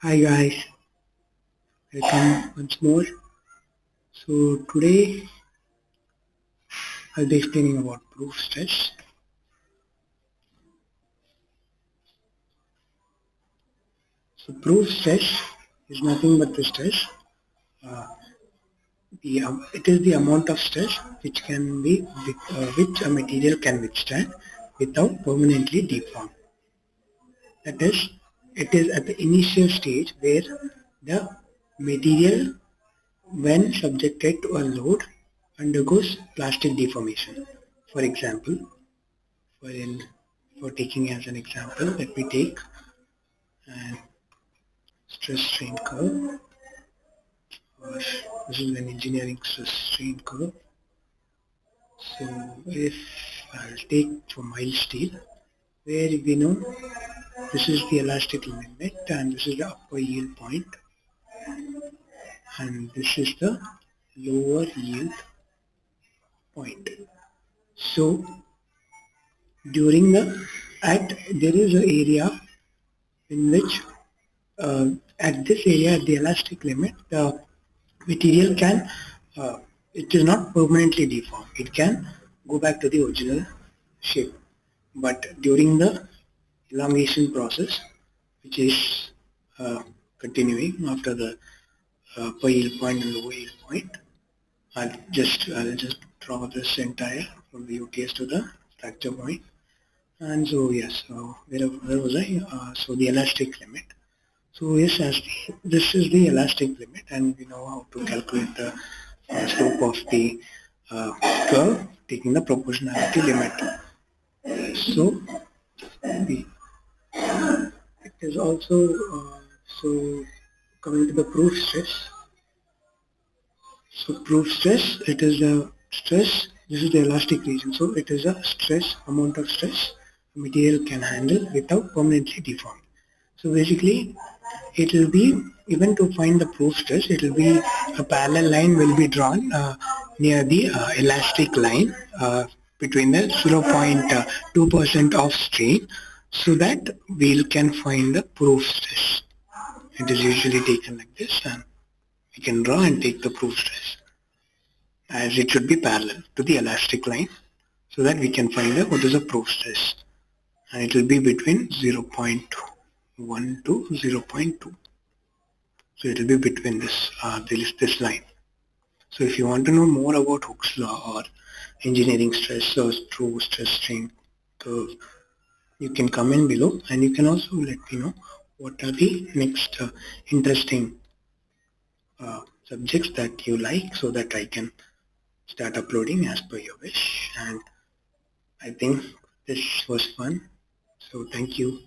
Hi guys, welcome once more. So today I'll be explaining about proof stress. So proof stress is nothing but the stress. It is the amount of stress which a material can withstand without permanently deforming. That is, it is at the initial stage where the material, when subjected to a load, undergoes plastic deformation. For example, for taking as an example, let me take an stress strain curve, or this is an engineering stress strain curve. So if I'll take for mild steel, where we know this is the elastic limit and this is the upper yield point and this is the lower yield point. So during there is an area in which at this area, at the elastic limit, the material can, it is not permanently deformed. It can go back to the original shape. But during the elongation process, which is continuing after the upper yield point and lower yield point, I'll just draw this entire from the UTS to the fracture point. And so yes, where was I? So the elastic limit. So yes, this is the elastic limit, and we know how to calculate the slope of the curve, taking the proportionality limit. So it is also so coming to the proof stress. So proof stress, it is the stress. This is the elastic region. So it is a amount of stress a material can handle without permanently deforming. So basically, it will be, even to find the proof stress, it will be a parallel line will be drawn near the elastic line between the 0.2% of strain, so that we can find the proof stress. It is usually taken like this, and we can draw and take the proof stress, as it should be parallel to the elastic line, so that we can find out what is the proof stress, and it will be between 0.1 to 0.2. So it will be between this line. So if you want to know more about Hooke's law or engineering stress or true stress strain curve, you can comment below, and you can also let me know what are the next interesting subjects that you like, so that I can start uploading as per your wish. And I think this was fun. So thank you.